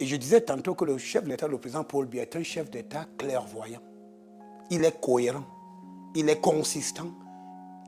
Et je disais tantôt que le chef de l'État, le président Paul Biya, est un chef d'État clairvoyant. Il est cohérent, il est consistant,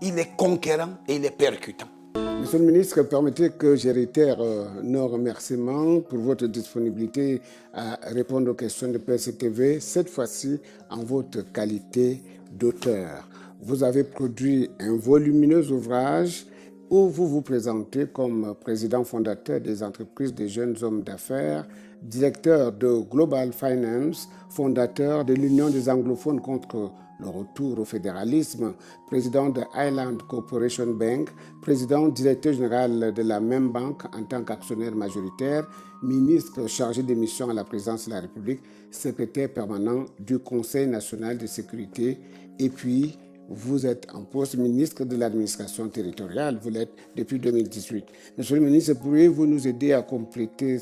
il est conquérant et il est percutant. Monsieur le ministre, permettez que je réitère nos remerciements pour votre disponibilité à répondre aux questions de PSTV, cette fois-ci en votre qualité d'auteur. Vous avez produit un volumineux ouvrage où vous vous présentez comme président fondateur des entreprises des jeunes hommes d'affaires, directeur de Global Finance, fondateur de l'Union des anglophones contre le retour au fédéralisme, président de Highland Corporation Bank, président directeur général de la même banque en tant qu'actionnaire majoritaire, ministre chargé des missions à la présidence de la République, secrétaire permanent du Conseil national de sécurité et puis vous êtes en poste ministre de l'administration territoriale, vous l'êtes depuis 2018. Monsieur le ministre, pourriez-vous nous aider à compléter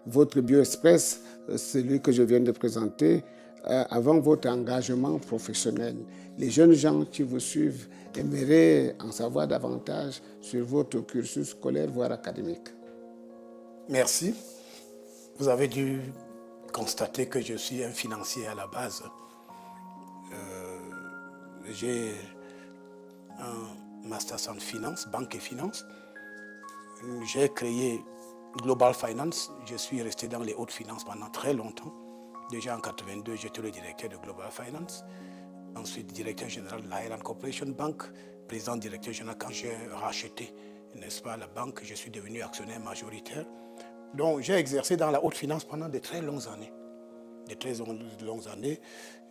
votre bio-express, celui que je viens de présenter, avant votre engagement professionnel? Les jeunes gens qui vous suivent aimeraient en savoir davantage sur votre cursus scolaire, voire académique. Merci. Vous avez dû constater que je suis un financier à la base. J'ai un master en finance, banque et finance. J'ai créé Global Finance. Je suis resté dans les hautes finances pendant très longtemps. Déjà en 82, j'étais le directeur de Global Finance. Ensuite, directeur général de la Highland Corporation Bank. Président directeur général quand j'ai racheté, n'est-ce pas, la banque. Je suis devenu actionnaire majoritaire. Donc, j'ai exercé dans la haute finance pendant de très longues années. De très longues années.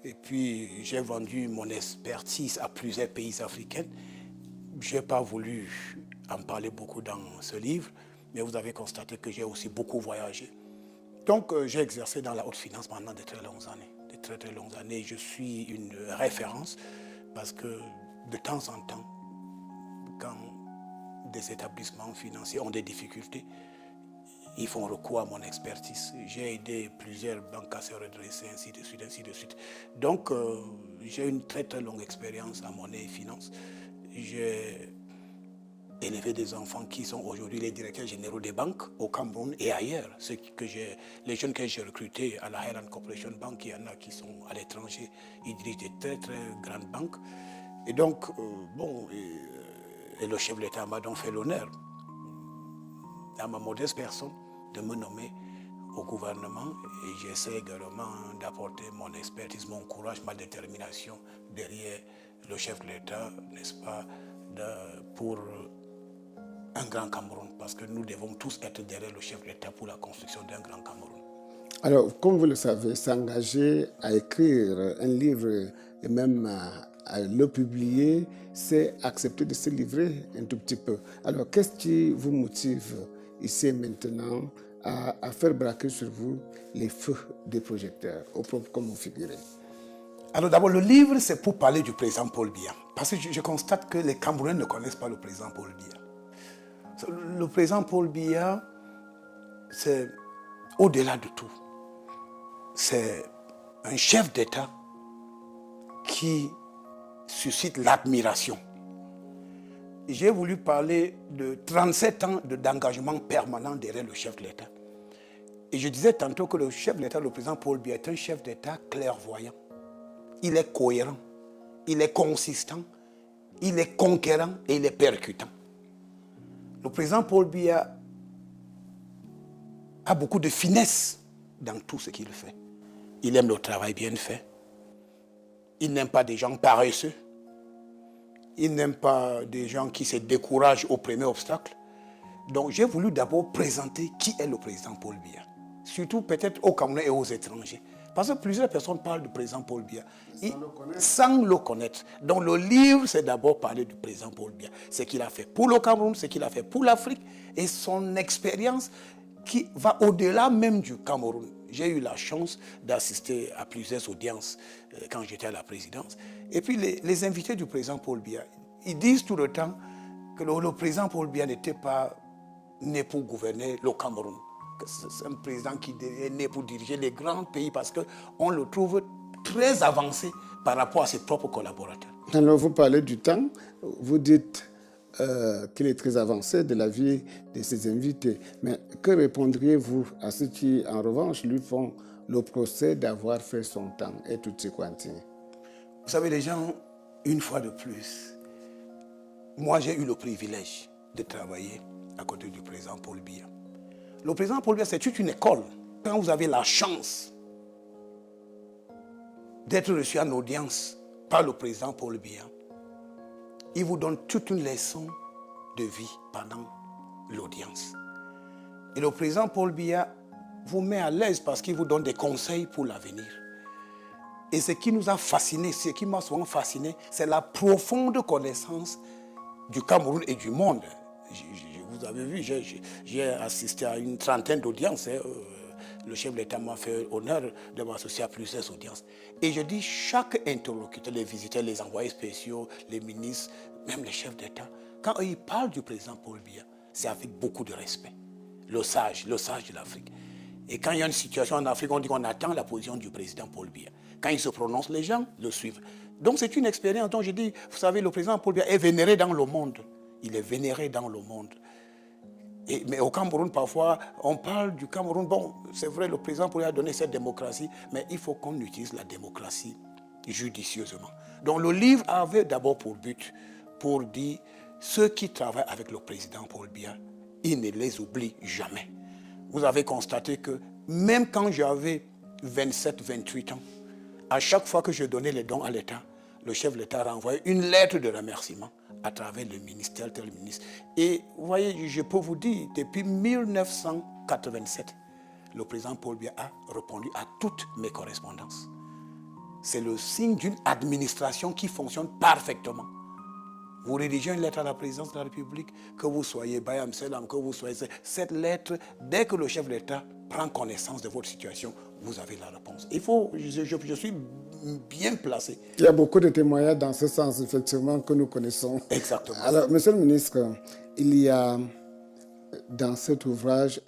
Et puis, j'ai vendu mon expertise à plusieurs pays africains. Je n'ai pas voulu en parler beaucoup dans ce livre, mais vous avez constaté que j'ai aussi beaucoup voyagé. Donc, j'ai exercé dans la haute finance pendant de très longues années. De très, très longues années. Je suis une référence parce que de temps en temps, quand des établissements financiers ont des difficultés, ils font recours à mon expertise. J'ai aidé plusieurs banques à se redresser, ainsi de suite, ainsi de suite. Donc, j'ai une très, très longue expérience en monnaie et finance. J'ai élevé des enfants qui sont aujourd'hui les directeurs généraux des banques au Cameroun et ailleurs. Les jeunes que j'ai recrutés à la Highland Corporation Bank, il y en a qui sont à l'étranger. Ils dirigent des très, très grandes banques. Et donc, et le chef de l'État m'a donc fait l'honneur, à ma modeste personne, de me nommer au gouvernement et j'essaie également d'apporter mon expertise, mon courage, ma détermination derrière le chef de l'État, n'est-ce pas, pour un grand Cameroun, parce que nous devons tous être derrière le chef de l'État pour la construction d'un grand Cameroun. Alors, comme vous le savez, s'engager à écrire un livre et même à le publier, c'est accepter de se livrer un tout petit peu. Alors, qu'est-ce qui vous motive ici et maintenant à faire braquer sur vous les feux des projecteurs, au propre comme vous figurez? Alors d'abord, le livre, c'est pour parler du président Paul Biya. Parce que je constate que les Camerounais ne connaissent pas le président Paul Biya. Le président Paul Biya, c'est au-delà de tout. C'est un chef d'État qui suscite l'admiration. J'ai voulu parler de 37 ans d'engagement permanent derrière le chef de l'État. Et je disais tantôt que le chef de l'État, le président Paul Biya, est un chef d'État clairvoyant. Il est cohérent, il est consistant, il est conquérant et il est percutant. Le président Paul Biya a beaucoup de finesse dans tout ce qu'il fait. Il aime le travail bien fait. Il n'aime pas des gens paresseux. Il n'aime pas des gens qui se découragent au premier obstacle. Donc j'ai voulu d'abord présenter qui est le président Paul Biya. Surtout peut-être aux Camerounais et aux étrangers. Parce que plusieurs personnes parlent du président Paul Biya sans le connaître. Donc le livre, c'est d'abord parler du président Paul Biya. Ce qu'il a fait pour le Cameroun, ce qu'il a fait pour l'Afrique et son expérience qui va au-delà même du Cameroun. J'ai eu la chance d'assister à plusieurs audiences quand j'étais à la présidence. Et puis les invités du président Paul Biya, ils disent tout le temps que le président Paul Biya n'était pas né pour gouverner le Cameroun. C'est un président qui est né pour diriger les grands pays parce qu'on le trouve très avancé par rapport à ses propres collaborateurs. Alors vous parlez du temps, vous dites qu'il est très avancé de la vie de ses invités. Mais que répondriez-vous à ceux qui, en revanche, lui font le procès d'avoir fait son temps et tout ce quanti? Vous savez, les gens, une fois de plus, moi j'ai eu le privilège de travailler à côté du président Paul Biya. Le président Paul Biya, c'est toute une école. Quand vous avez la chance d'être reçu en audience par le président Paul Biya, il vous donne toute une leçon de vie pendant l'audience. Et le président Paul Biya vous met à l'aise parce qu'il vous donne des conseils pour l'avenir. Et ce qui nous a fascinés, ce qui m'a souvent fasciné, c'est la profonde connaissance du Cameroun et du monde. Vous avez vu, j'ai assisté à une trentaine d'audiences. Le chef de l'État m'a fait honneur de m'associer à plusieurs audiences. Et je dis, chaque interlocuteur, les visiteurs, les envoyés spéciaux, les ministres, même les chefs d'État, quand ils parlent du président Paul Biya, c'est avec beaucoup de respect. Le sage de l'Afrique. Et quand il y a une situation en Afrique, on dit qu'on attend la position du président Paul Biya. Quand il se prononce, les gens le suivent. Donc c'est une expérience dont je dis, vous savez, le président Paul Biya est vénéré dans le monde. Il est vénéré dans le monde. Mais au Cameroun, parfois, on parle du Cameroun. Bon, c'est vrai, le président Paul Biya a donné cette démocratie, mais il faut qu'on utilise la démocratie judicieusement. Donc le livre avait d'abord pour but, pour dire, ceux qui travaillent avec le président Paul Biya, il ne les oublie jamais. Vous avez constaté que même quand j'avais 27, 28 ans, à chaque fois que je donnais les dons à l'État, le chef de l'État renvoyait une lettre de remerciement à travers le ministère, tel ministre. Et vous voyez, je peux vous dire, depuis 1987, le président Paul Biya a répondu à toutes mes correspondances. C'est le signe d'une administration qui fonctionne parfaitement. Vous rédigez une lettre à la présidence de la République, que vous soyez Bayam Selam, que vous soyez... Cette lettre, dès que le chef de l'État prend connaissance de votre situation, vous avez la réponse. Il faut, je suis bien placé. Il y a beaucoup de témoignages dans ce sens, effectivement, que nous connaissons. Exactement. Alors, monsieur le ministre, il y a dans cet ouvrage